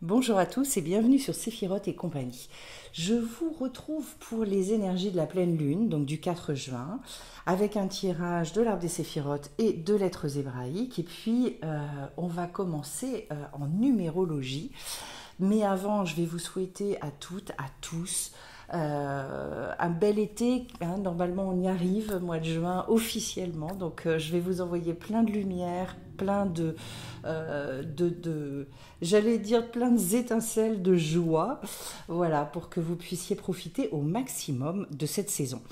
Bonjour à tous et bienvenue sur Séphiroth et compagnie. Je vous retrouve pour les énergies de la pleine lune, donc du 4 juin, avec un tirage de l'arbre des Séphiroth et de lettres hébraïques. Et puis, on va commencer en numérologie. Mais avant, je vais vous souhaiter à toutes, à tous, un bel été, hein. Normalement on y arrive, mois de juin officiellement, donc je vais vous envoyer plein de lumière, plein j'allais dire plein d'étincelles de joie, voilà, pour que vous puissiez profiter au maximum de cette saison.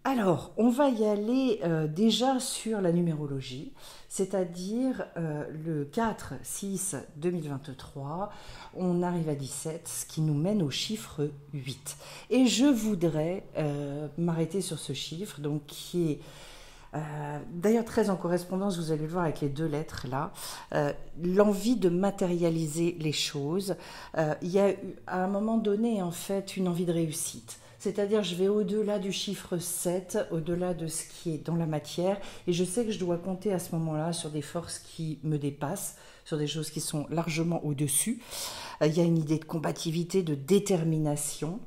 Alors, on va y aller déjà sur la numérologie, c'est-à-dire le 4-6-2023, on arrive à 17, ce qui nous mène au chiffre 8. Et je voudrais m'arrêter sur ce chiffre, donc qui est d'ailleurs très en correspondance, vous allez le voir avec les deux lettres là, l'envie de matérialiser les choses. Il y a eu à un moment donné en fait une envie de réussite. C'est-à-dire, je vais au-delà du chiffre 7, au-delà de ce qui est dans la matière, et je sais que je dois compter à ce moment-là sur des forces qui me dépassent, sur des choses qui sont largement au-dessus. Il y a une idée de combativité, de détermination.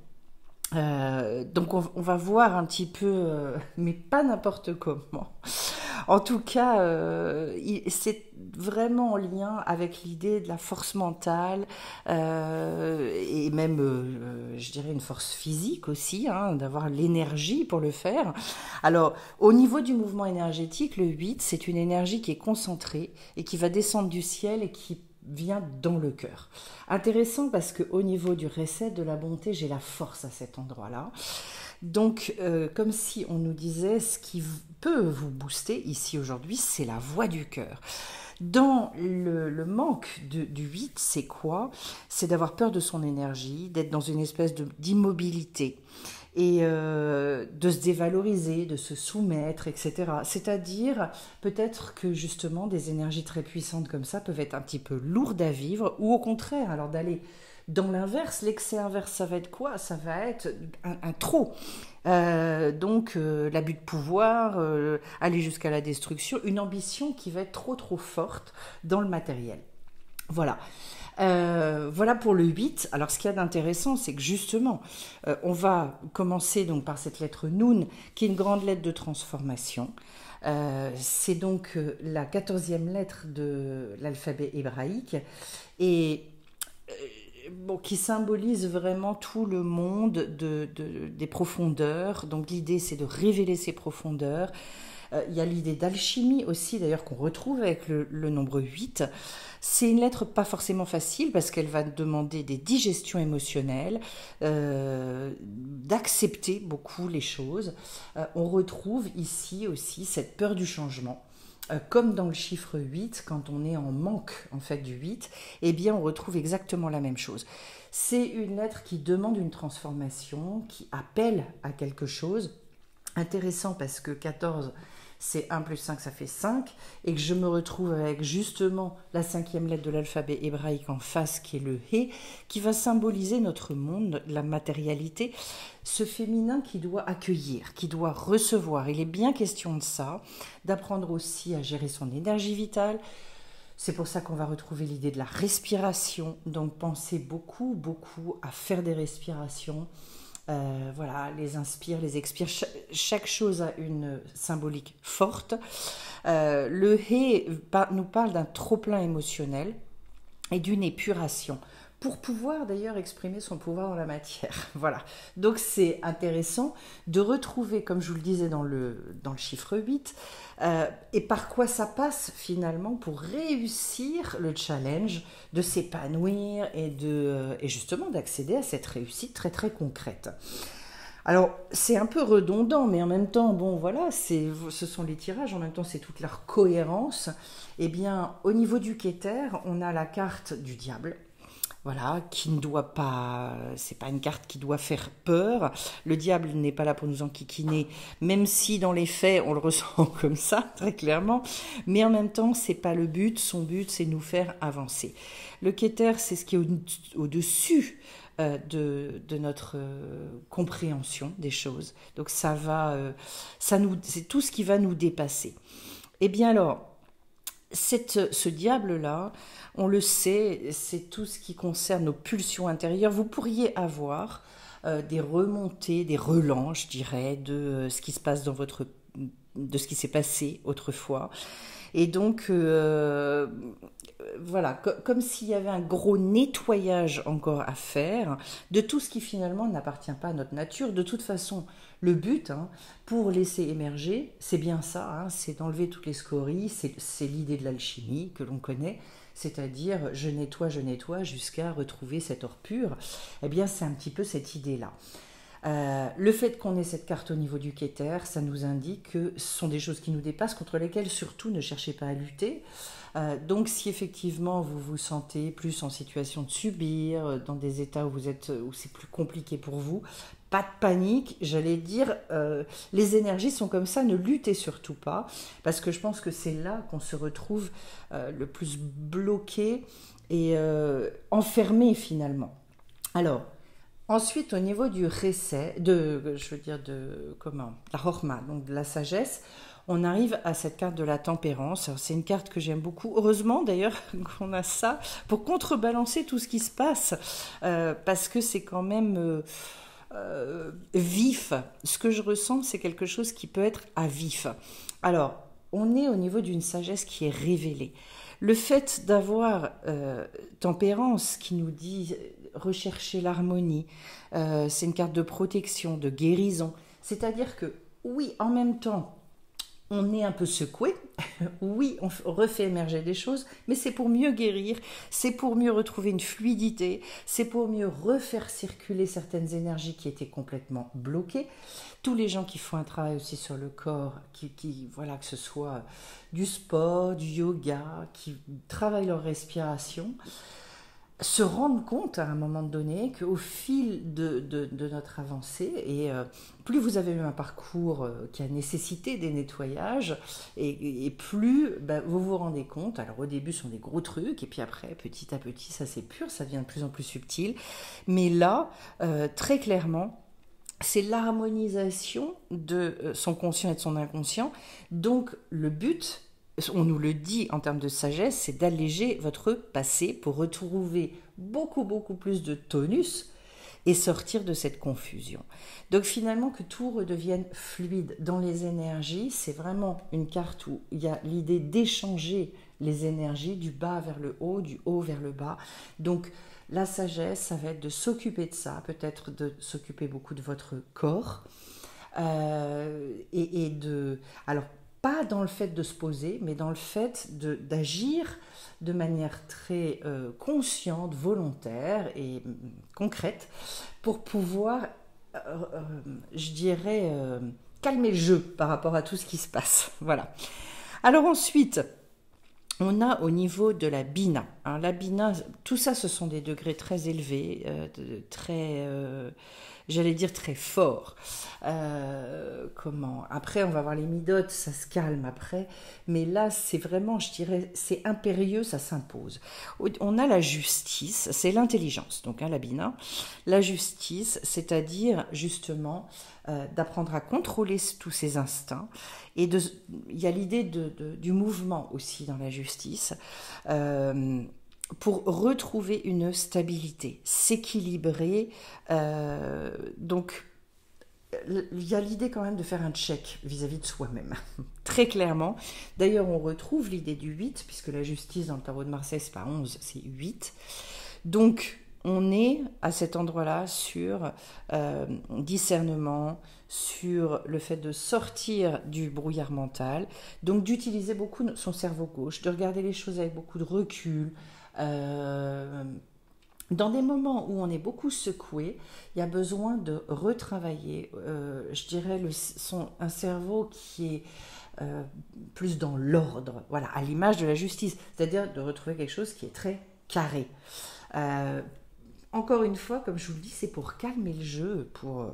Donc on va voir un petit peu, mais pas n'importe comment. En tout cas, c'est vraiment en lien avec l'idée de la force mentale et même, je dirais, une force physique aussi, hein, d'avoir l'énergie pour le faire. Alors, au niveau du mouvement énergétique, le 8, c'est une énergie qui est concentrée et qui va descendre du ciel et qui vient dans le cœur. Intéressant parce qu'au niveau du reset, de la bonté, j'ai la force à cet endroit-là. Donc, comme si on nous disait, ce qui peut vous booster ici aujourd'hui, c'est la voix du cœur. Dans le manque du 8, c'est quoi? C'est d'avoir peur de son énergie, d'être dans une espèce d'immobilité et de se dévaloriser, de se soumettre, etc. C'est-à-dire, peut-être que justement, des énergies très puissantes comme ça peuvent être un petit peu lourdes à vivre, ou au contraire, alors d'aller dans l'inverse, l'excès inverse, ça va être quoi? Ça va être un trop. Donc, l'abus de pouvoir, aller jusqu'à la destruction, une ambition qui va être trop forte dans le matériel. Voilà. Voilà pour le 8. Alors, ce qu'il y a d'intéressant, c'est que justement, on va commencer donc par cette lettre Nun, qui est une grande lettre de transformation. C'est donc la 14e lettre de l'alphabet hébraïque. Et bon, qui symbolise vraiment tout le monde des profondeurs. Donc l'idée, c'est de révéler ces profondeurs. Il y a l'idée d'alchimie aussi, d'ailleurs, qu'on retrouve avec le nombre 8. C'est une lettre pas forcément facile parce qu'elle va demander des digestions émotionnelles, d'accepter beaucoup les choses. On retrouve ici aussi cette peur du changement. Comme dans le chiffre 8, quand on est en manque en fait du 8, eh bien on retrouve exactement la même chose. C'est une lettre qui demande une transformation, qui appelle à quelque chose. Intéressant parce que 14, c'est 1 plus 5, ça fait 5, et que je me retrouve avec justement la 5e lettre de l'alphabet hébraïque en face, qui est le He, qui va symboliser notre monde, la matérialité, ce féminin qui doit accueillir, qui doit recevoir. Il est bien question de ça, d'apprendre aussi à gérer son énergie vitale. C'est pour ça qu'on va retrouver l'idée de la respiration, donc pensez beaucoup à faire des respirations. Voilà, les inspire, les expire. Chaque chose a une symbolique forte. Le He nous parle d'un trop-plein émotionnel et d'une épuration pour pouvoir d'ailleurs exprimer son pouvoir dans la matière. Voilà. Donc c'est intéressant de retrouver, comme je vous le disais dans le chiffre 8, et par quoi ça passe finalement pour réussir le challenge de s'épanouir et justement d'accéder à cette réussite très concrète. Alors, c'est un peu redondant, mais en même temps, bon, voilà, ce sont les tirages, en même temps, c'est toute leur cohérence. Eh bien, au niveau du Keter, on a la carte du diable. Voilà, qui ne doit pas, c'est pas une carte qui doit faire peur. Le diable n'est pas là pour nous enquiquiner, même si dans les faits on le ressent comme ça très clairement. Mais en même temps, c'est pas le but. Son but, c'est nous faire avancer. Le Keter, c'est ce qui est au-dessus de notre compréhension des choses. Donc c'est tout ce qui va nous dépasser. Eh bien alors, Ce diable-là, on le sait, c'est tout ce qui concerne nos pulsions intérieures. Vous pourriez avoir des remontées, des relents, je dirais, de ce qui se passe de ce qui s'est passé autrefois. Et donc, voilà, comme s'il y avait un gros nettoyage encore à faire de tout ce qui finalement n'appartient pas à notre nature. De toute façon, le but, hein, pour laisser émerger, c'est bien ça, hein, c'est d'enlever toutes les scories, c'est l'idée de l'alchimie que l'on connaît, c'est-à-dire je nettoie jusqu'à retrouver cet or pur. Eh bien, c'est un petit peu cette idée-là. Le fait qu'on ait cette carte au niveau du Keter, ça nous indique que ce sont des choses qui nous dépassent, contre lesquelles surtout ne cherchez pas à lutter. Donc si effectivement vous vous sentez plus en situation de subir, dans des états où c'est plus compliqué pour vous, pas de panique, j'allais dire, les énergies sont comme ça, ne luttez surtout pas, parce que je pense que c'est là qu'on se retrouve le plus bloqué et enfermé finalement. Alors, ensuite, au niveau du recès, la Horma, donc de la sagesse, on arrive à cette carte de la tempérance. Alors, c'est une carte que j'aime beaucoup. Heureusement, d'ailleurs, qu'on a ça pour contrebalancer tout ce qui se passe, parce que c'est quand même vif. Ce que je ressens, c'est quelque chose qui peut être à vif. Alors, on est au niveau d'une sagesse qui est révélée. Le fait d'avoir tempérance qui nous dit rechercher l'harmonie, c'est une carte de protection, de guérison. C'est-à-dire que oui, en même temps, on est un peu secoué, oui, on refait émerger des choses, mais c'est pour mieux guérir, c'est pour mieux retrouver une fluidité, c'est pour mieux refaire circuler certaines énergies qui étaient complètement bloquées. Tous les gens qui font un travail aussi sur le corps, voilà, que ce soit du sport, du yoga, qui travaillent leur respiration, se rendre compte à un moment donné qu'au fil de notre avancée, et plus vous avez eu un parcours qui a nécessité des nettoyages, et plus vous vous rendez compte, alors au début ce sont des gros trucs, et puis après petit à petit ça s'épure, ça devient de plus en plus subtil, mais là, très clairement, c'est l'harmonisation de son conscient et de son inconscient, donc le but, on nous le dit en termes de sagesse, c'est d'alléger votre passé pour retrouver beaucoup plus de tonus et sortir de cette confusion. Donc finalement que tout redevienne fluide dans les énergies, c'est vraiment une carte où il y a l'idée d'échanger les énergies du bas vers le haut, du haut vers le bas. Donc la sagesse, ça va être de s'occuper de ça, peut-être de s'occuper beaucoup de votre corps alors pas dans le fait de se poser, mais dans le fait d'agir de manière très consciente, volontaire et concrète pour pouvoir, je dirais, calmer le jeu par rapport à tout ce qui se passe. Voilà. Alors ensuite, on a au niveau de la Bina. Alors la Bina, tout ça, ce sont des degrés très élevés, j'allais dire très forts. Après, on va voir les midotes, ça se calme après. Mais là, c'est vraiment, je dirais, c'est impérieux, ça s'impose. On a la justice, c'est l'intelligence, donc la Bina. La justice, c'est-à-dire justement d'apprendre à contrôler tous ses instincts. Et il y a l'idée du mouvement aussi dans la justice. Pour retrouver une stabilité, s'équilibrer. Donc, il y a l'idée quand même de faire un check vis-à-vis de soi-même, très clairement. D'ailleurs, on retrouve l'idée du 8, puisque la justice dans le tarot de Marseille, c'est pas 11, c'est 8. Donc, on est à cet endroit-là sur discernement, sur le fait de sortir du brouillard mental, donc d'utiliser beaucoup son cerveau gauche, de regarder les choses avec beaucoup de recul. Dans des moments où on est beaucoup secoué, il y a besoin de retravailler, je dirais, un cerveau qui est plus dans l'ordre, voilà, à l'image de la justice, c'est-à-dire de retrouver quelque chose qui est très carré. Encore une fois, comme je vous le dis, c'est pour calmer le jeu, pour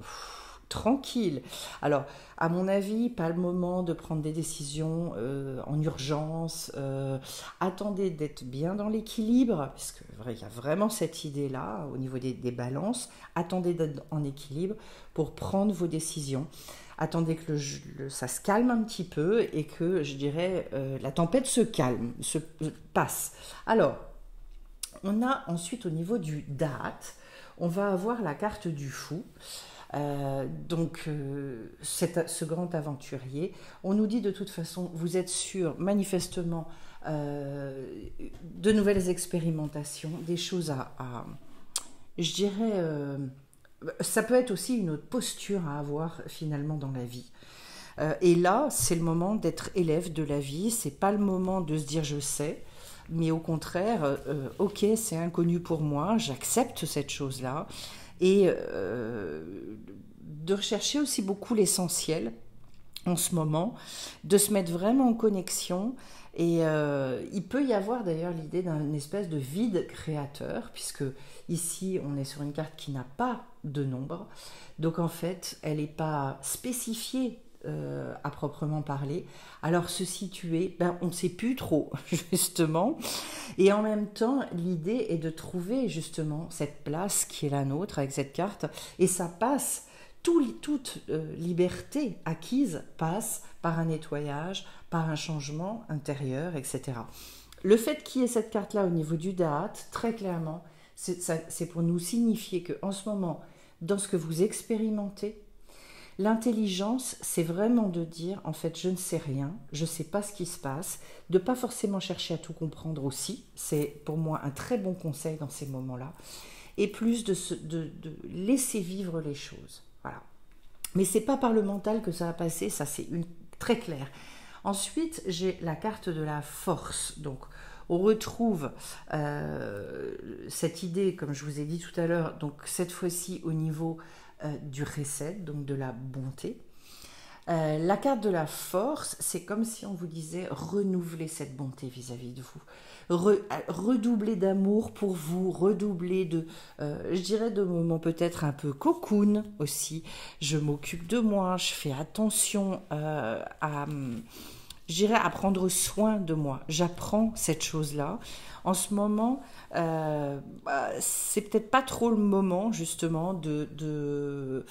tranquille. Alors, à mon avis, pas le moment de prendre des décisions en urgence. Attendez d'être bien dans l'équilibre, parce qu'il y a vraiment cette idée-là au niveau des balances. Attendez d'être en équilibre pour prendre vos décisions. attendez que ça se calme un petit peu et que, je dirais, la tempête se calme, passe. Alors, on a ensuite au niveau du date, on va avoir la carte du fou. Ce grand aventurier, on nous dit de toute façon, vous êtes sûr, manifestement, de nouvelles expérimentations, des choses je dirais, ça peut être aussi une autre posture à avoir finalement dans la vie. Et là, c'est le moment d'être élève de la vie, c'est pas le moment de se dire je sais, mais au contraire, ok, c'est inconnu pour moi, j'accepte cette chose-là, et de rechercher aussi beaucoup l'essentiel en ce moment, de se mettre vraiment en connexion. Et il peut y avoir d'ailleurs l'idée d'un espèce de vide créateur, puisque ici on est sur une carte qui n'a pas de nombre, donc en fait elle n'est pas spécifiée à proprement parler. Alors se situer, on ne sait plus trop justement, et en même temps l'idée est de trouver justement cette place qui est la nôtre avec cette carte, et ça passe, toute liberté acquise passe par un nettoyage, par un changement intérieur, etc. Le fait qu'il y ait cette carte-là au niveau du date, très clairement, c'est pour nous signifier qu'en ce moment, dans ce que vous expérimentez, l'intelligence, c'est vraiment de dire, en fait, je ne sais rien, je ne sais pas ce qui se passe, de ne pas forcément chercher à tout comprendre aussi, c'est pour moi un très bon conseil dans ces moments-là, et plus de laisser vivre les choses. Voilà. Mais ce n'est pas par le mental que ça va passer, ça c'est très clair. Ensuite, j'ai la carte de la force. Donc, on retrouve cette idée, comme je vous ai dit tout à l'heure, donc cette fois-ci au niveau du reset, donc de la bonté. La carte de la force, c'est comme si on vous disait renouveler cette bonté vis-à-vis de vous, redoubler d'amour pour vous, redoubler je dirais de moments peut-être un peu cocoon aussi. Je m'occupe de moi, je fais attention je dirais à prendre soin de moi. J'apprends cette chose-là. En ce moment, c'est peut-être pas trop le moment justement de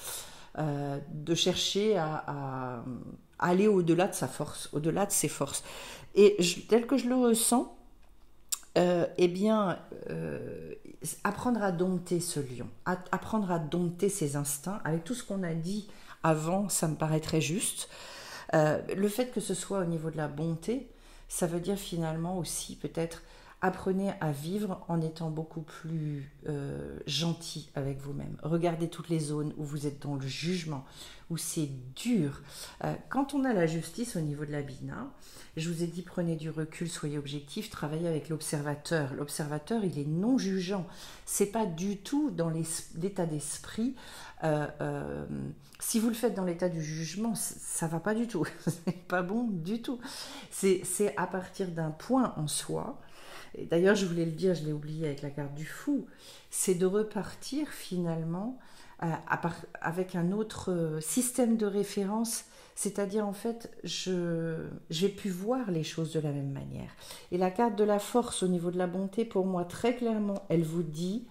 chercher à aller au-delà de sa force, au-delà de ses forces. Et tel que je le ressens, apprendre à dompter ce lion, apprendre à dompter ses instincts, avec tout ce qu'on a dit avant, ça me paraît très juste. Le fait que ce soit au niveau de la bonté, ça veut dire finalement aussi peut-être apprenez à vivre en étant beaucoup plus gentil avec vous-même. Regardez toutes les zones où vous êtes dans le jugement, où c'est dur. Quand on a la justice au niveau de la Bina, je vous ai dit prenez du recul, soyez objectif, travaillez avec l'observateur. L'observateur, il est non jugeant. C'est pas du tout dans l'état d'esprit. Si vous le faites dans l'état du jugement, ça va pas du tout. C'est pas bon du tout. C'est à partir d'un point en soi. Et d'ailleurs, je voulais le dire, je l'ai oublié avec la carte du fou, c'est de repartir finalement avec un autre système de référence, c'est-à-dire en fait, j'ai pu voir les choses de la même manière. Et la carte de la force au niveau de la bonté, pour moi, très clairement, elle vous dit,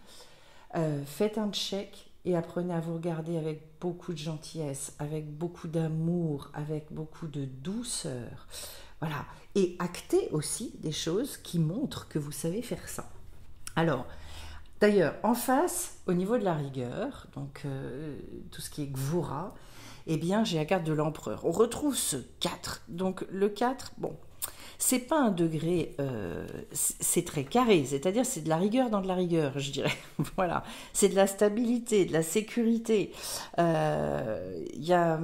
faites un check et apprenez à vous regarder avec beaucoup de gentillesse, avec beaucoup d'amour, avec beaucoup de douceur. Voilà. Et actez aussi des choses qui montrent que vous savez faire ça. Alors, d'ailleurs, en face, au niveau de la rigueur, donc tout ce qui est Gvura, eh bien, j'ai la carte de l'empereur. On retrouve ce 4. Donc, le 4, bon, c'est pas un degré, c'est très carré, c'est-à-dire c'est de la rigueur dans de la rigueur, je dirais. Voilà, c'est de la stabilité, de la sécurité. Il y a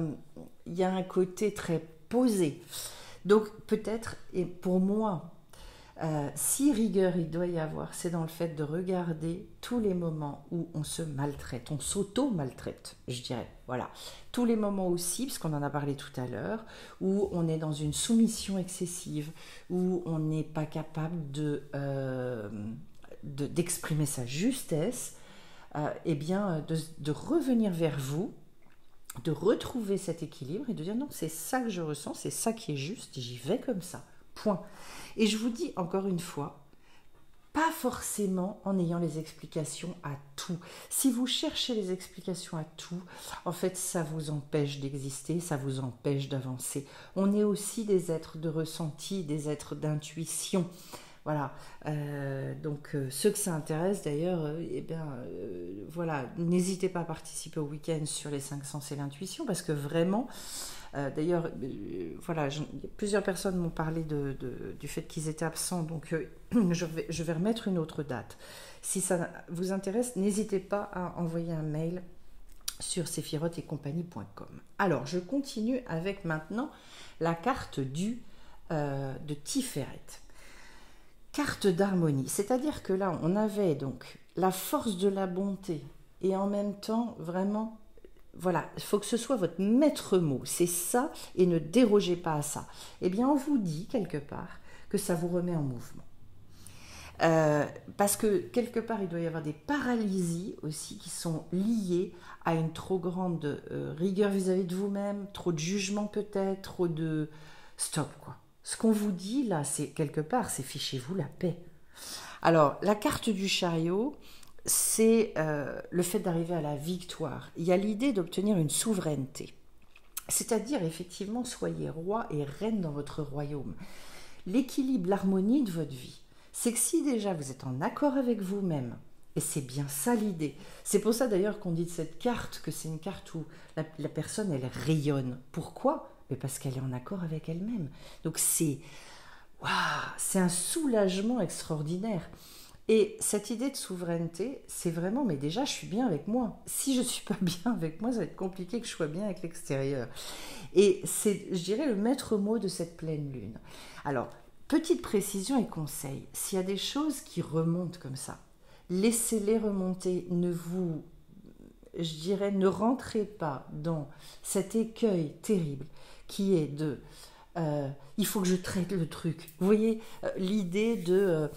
un côté très posé. Donc peut-être, et pour moi, si rigueur il doit y avoir, c'est dans le fait de regarder tous les moments où on se maltraite, on s'auto-maltraite, je dirais. Voilà, tous les moments aussi, parce qu'on en a parlé tout à l'heure, où on est dans une soumission excessive, où on n'est pas capable d'exprimer sa justesse, eh bien, de revenir vers vous, de retrouver cet équilibre et de dire non, c'est ça que je ressens, c'est ça qui est juste, j'y vais comme ça, point. Et je vous dis encore une fois, Pas forcément en ayant les explications à tout. Si vous cherchez les explications à tout, en fait, ça vous empêche d'exister, ça vous empêche d'avancer. On est aussi des êtres de ressenti, des êtres d'intuition. Voilà. Donc, ceux que ça intéresse d'ailleurs, voilà, n'hésitez pas à participer au week-end sur les 5 sens et l'intuition, parce que vraiment, d'ailleurs, voilà, plusieurs personnes m'ont parlé du fait qu'ils étaient absents, donc je vais remettre une autre date. Si ça vous intéresse, n'hésitez pas à envoyer un mail sur sephiroth-et-compagnie.com. Alors, je continue avec maintenant la carte de Tiferet. Carte d'harmonie, c'est-à-dire que là, on avait donc la force de la bonté et en même temps, vraiment, voilà, il faut que ce soit votre maître mot, c'est ça, et ne dérogez pas à ça. Eh bien, on vous dit quelque part que ça vous remet en mouvement. Parce que quelque part, il doit y avoir des paralysies aussi qui sont liées à une trop grande rigueur vis-à-vis de vous-même, trop de jugement peut-être, trop de... Stop, quoi. Ce qu'on vous dit là, c'est quelque part, c'est fichez-vous la paix. Alors, la carte du chariot, c'est le fait d'arriver à la victoire. Il y a l'idée d'obtenir une souveraineté. C'est-à-dire, effectivement, soyez roi et reine dans votre royaume. L'équilibre, l'harmonie de votre vie, c'est que si déjà vous êtes en accord avec vous-même, et c'est bien ça l'idée. C'est pour ça d'ailleurs qu'on dit de cette carte que c'est une carte où la personne, elle rayonne. Pourquoi ? Mais parce qu'elle est en accord avec elle-même. Donc c'est un soulagement extraordinaire. Et cette idée de souveraineté, c'est vraiment, mais déjà, je suis bien avec moi. Si je ne suis pas bien avec moi, ça va être compliqué que je sois bien avec l'extérieur. Et c'est, je dirais, le maître mot de cette pleine lune. Alors, petite précision et conseil, s'il y a des choses qui remontent comme ça, laissez-les remonter, je dirais, ne rentrez pas dans cet écueil terrible qui est de il faut que je traite le truc. Vous voyez, l'idée de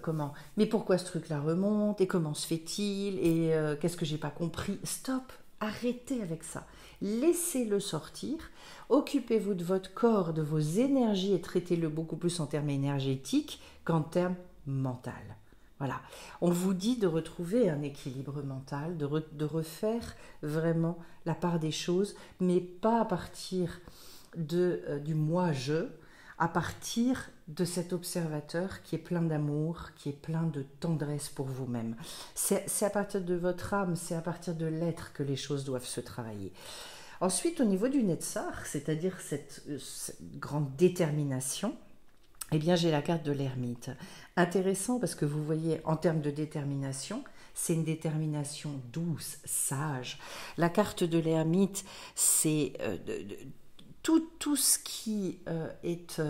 comment ? Mais pourquoi ce truc-là remonte ? Et comment se fait-il ? Et qu'est-ce que j'ai pas compris ? Stop, arrêtez avec ça. Laissez-le sortir. Occupez-vous de votre corps, de vos énergies et traitez-le beaucoup plus en termes énergétiques qu'en termes mentaux. Voilà. On vous dit de retrouver un équilibre mental, de refaire vraiment la part des choses, mais pas à partir du moi-je, à partir de cet observateur qui est plein d'amour, qui est plein de tendresse pour vous-même. C'est à partir de votre âme, c'est à partir de l'être que les choses doivent se travailler. Ensuite, au niveau du Netzach, c'est-à-dire cette grande détermination, eh bien, j'ai la carte de l'ermite. Intéressant parce que vous voyez, en termes de détermination, c'est une détermination douce, sage. La carte de l'ermite, c'est tout ce qui est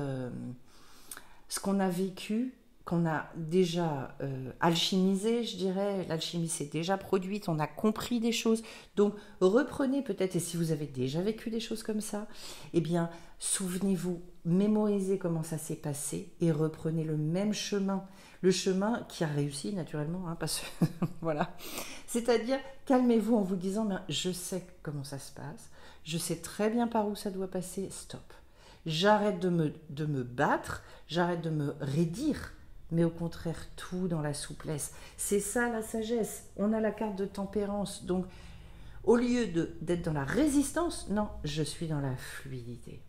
ce qu'on a vécu, qu'on a déjà alchimisé, je dirais. L'alchimie s'est déjà produite, on a compris des choses. Donc, reprenez peut-être, et si vous avez déjà vécu des choses comme ça, eh bien, souvenez-vous, mémorisez comment ça s'est passé et reprenez le même chemin. Le chemin qui a réussi, naturellement, hein, parce que, voilà. C'est-à-dire, calmez-vous en vous disant, je sais comment ça se passe, je sais très bien par où ça doit passer, stop. J'arrête de me battre, j'arrête de me raidir, mais au contraire, tout dans la souplesse. C'est ça la sagesse. On a la carte de tempérance. Donc, au lieu d'être dans la résistance, non, je suis dans la fluidité.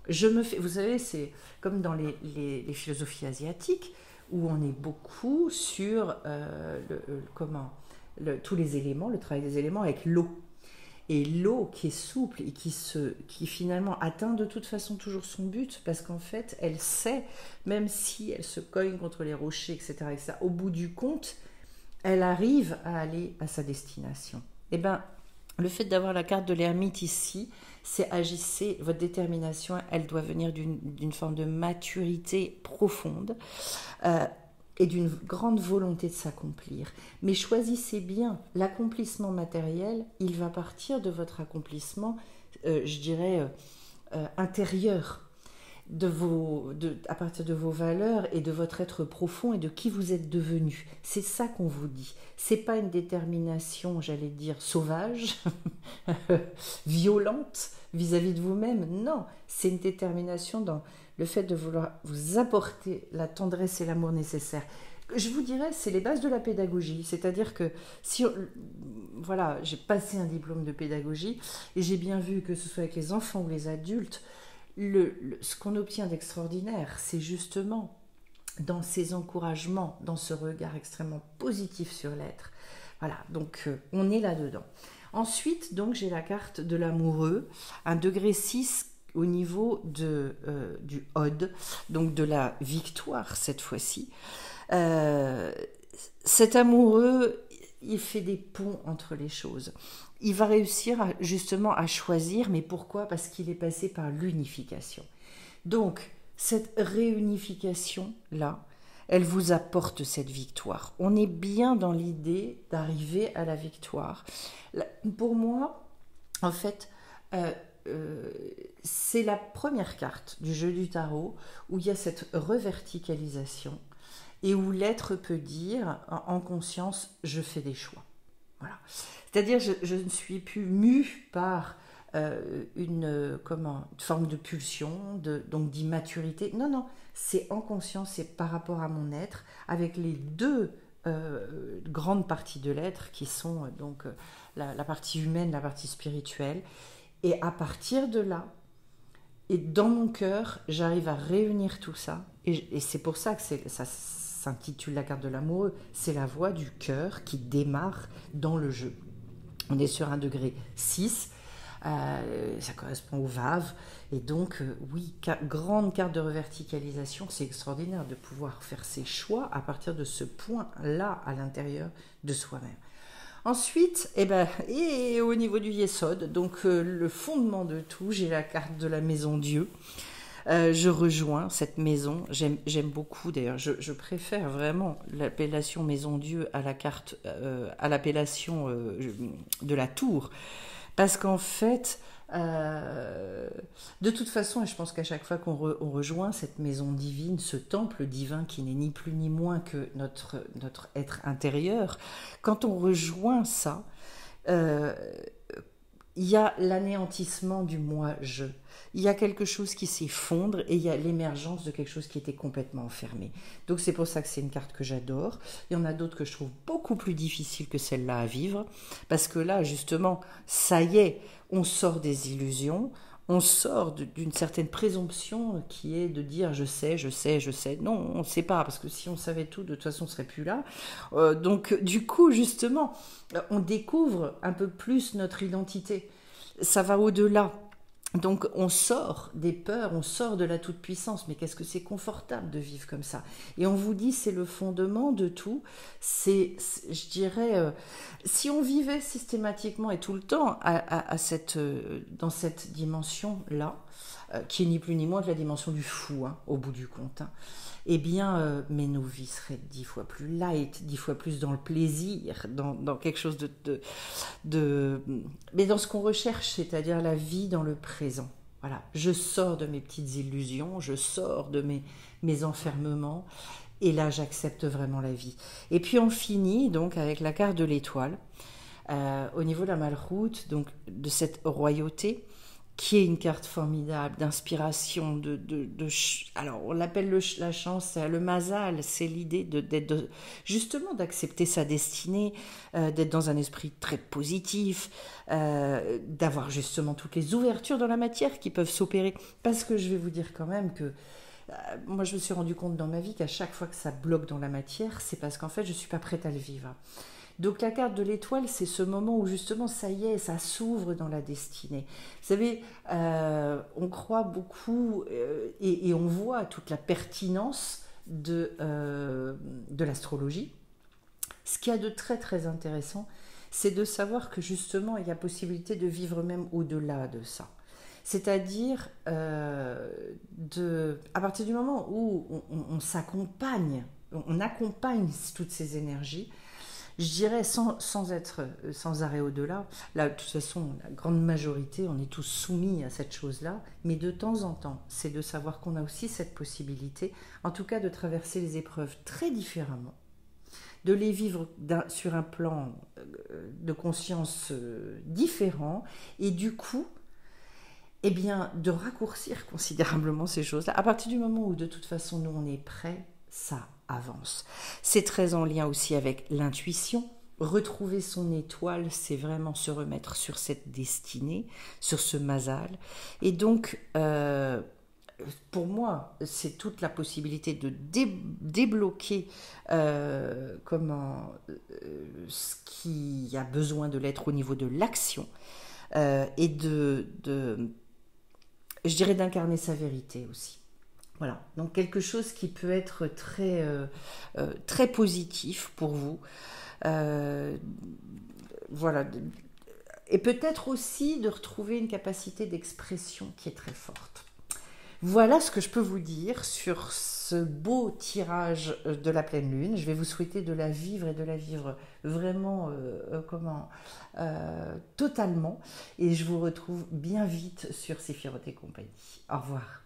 Vous savez, c'est comme dans les philosophies asiatiques, où on est beaucoup sur tous les éléments, le travail des éléments avec l'eau. Et l'eau qui est souple et qui finalement atteint de toute façon toujours son but, parce qu'en fait, elle sait, même si elle se cogne contre les rochers, etc., au bout du compte, elle arrive à aller à sa destination. Eh bien, le fait d'avoir la carte de l'ermite ici, c'est agissez, votre détermination, elle doit venir d'une forme de maturité profonde, et d'une grande volonté de s'accomplir. Mais choisissez bien, l'accomplissement matériel, il va partir de votre accomplissement, je dirais, intérieur, à partir de vos valeurs et de votre être profond et de qui vous êtes devenu. C'est ça qu'on vous dit. C'est pas une détermination, j'allais dire, sauvage, violente vis-à-vis de vous-même. Non, c'est une détermination le fait de vouloir vous apporter la tendresse et l'amour nécessaires. Je vous dirais, c'est les bases de la pédagogie. C'est-à-dire que si, voilà, j'ai passé un diplôme de pédagogie et j'ai bien vu que ce soit avec les enfants ou les adultes, ce qu'on obtient d'extraordinaire, c'est justement dans ces encouragements, dans ce regard extrêmement positif sur l'être. Voilà, donc on est là-dedans. Ensuite, donc, j'ai la carte de l'amoureux, un degré 6 au niveau du Ode, donc de la victoire cette fois-ci. Cet amoureux, il fait des ponts entre les choses. Il va réussir justement à choisir, mais pourquoi? Parce qu'il est passé par l'unification. Donc, cette réunification-là, elle vous apporte cette victoire. On est bien dans l'idée d'arriver à la victoire. Pour moi, en fait, c'est la première carte du jeu du tarot où il y a cette reverticalisation et où l'être peut dire en conscience, je fais des choix. Voilà. C'est-à-dire, je ne suis plus mue par une forme de pulsion, donc d'immaturité. Non, non, c'est en conscience, c'est par rapport à mon être, avec les deux grandes parties de l'être qui sont donc la partie humaine, la partie spirituelle. Et à partir de là, et dans mon cœur, j'arrive à réunir tout ça. Et c'est pour ça que ça s'intitule la carte de l'amoureux. C'est la voix du cœur qui démarre dans le jeu. On est sur un degré 6. Ça correspond au VAV. Et donc, oui, grande carte de reverticalisation. C'est extraordinaire de pouvoir faire ses choix à partir de ce point-là à l'intérieur de soi-même. Ensuite, et au niveau du Yesod, donc le fondement de tout, j'ai la carte de la maison Dieu. Je rejoins cette maison, j'aime beaucoup d'ailleurs, je préfère vraiment l'appellation maison Dieu à la carte, à l'appellation de la tour, parce qu'en fait, de toute façon, et je pense qu'à chaque fois qu'on rejoint cette maison divine, ce temple divin qui n'est ni plus ni moins que notre être intérieur, quand on rejoint ça, il y a l'anéantissement du moi-je. Il y a quelque chose qui s'effondre et il y a l'émergence de quelque chose qui était complètement enfermé. Donc c'est pour ça que c'est une carte que j'adore. Il y en a d'autres que je trouve beaucoup plus difficiles que celle-là à vivre, parce que là, justement, ça y est, on sort des illusions, on sort d'une certaine présomption qui est de dire je sais. Non, on ne sait pas, parce que si on savait tout, de toute façon, on ne serait plus là. Donc, du coup, justement, on découvre un peu plus notre identité. Ça va au-delà. Donc on sort des peurs, on sort de la toute-puissance, mais qu'est-ce que c'est confortable de vivre comme ça. Et on vous dit, c'est le fondement de tout, je dirais, si on vivait systématiquement et tout le temps dans cette dimension-là, qui est ni plus ni moins que la dimension du fou, hein, au bout du compte, hein, eh bien, mais nos vies seraient 10 fois plus light, 10 fois plus dans le plaisir, dans quelque chose mais dans ce qu'on recherche, c'est-à-dire la vie dans le présent. Voilà, je sors de mes petites illusions, je sors de mes enfermements, et là, j'accepte vraiment la vie. Et puis, on finit donc avec la carte de l'étoile, au niveau de la Malroute, donc de cette royauté, qui est une carte formidable d'inspiration, alors on l'appelle la chance, le mazal, c'est l'idée justement d'accepter sa destinée, d'être dans un esprit très positif, d'avoir justement toutes les ouvertures dans la matière qui peuvent s'opérer, parce que je vais vous dire quand même que moi je me suis rendu compte dans ma vie qu'à chaque fois que ça bloque dans la matière, c'est parce qu'en fait je ne suis pas prête à le vivre. Donc la carte de l'étoile, c'est ce moment où justement ça y est, ça s'ouvre dans la destinée. Vous savez, on croit beaucoup et on voit toute la pertinence de l'astrologie. Ce qu'il y a de très très intéressant, c'est de savoir que justement il y a possibilité de vivre même au-delà de ça. C'est-à-dire, à partir du moment où on s'accompagne, on accompagne toutes ces énergies, je dirais sans être sans arrêt au-delà. Là, de toute façon, la grande majorité, on est tous soumis à cette chose-là, mais de temps en temps, c'est de savoir qu'on a aussi cette possibilité, en tout cas de traverser les épreuves très différemment, de les vivre sur un plan de conscience différent, et du coup, eh bien, de raccourcir considérablement ces choses-là. À partir du moment où, de toute façon, nous, on est prêt, ça avance. C'est très en lien aussi avec l'intuition. Retrouver son étoile, c'est vraiment se remettre sur cette destinée, sur ce mazal. Et donc, pour moi, c'est toute la possibilité de débloquer ce qui a besoin de l'être au niveau de l'action et je dirais, d'incarner sa vérité aussi. Voilà, donc quelque chose qui peut être très positif pour vous. Euh, voilà, et peut-être aussi de retrouver une capacité d'expression qui est très forte. Voilà ce que je peux vous dire sur ce beau tirage de la pleine lune. Je vais vous souhaiter de la vivre et de la vivre vraiment totalement. Et je vous retrouve bien vite sur Séphiroth et compagnie. Au revoir.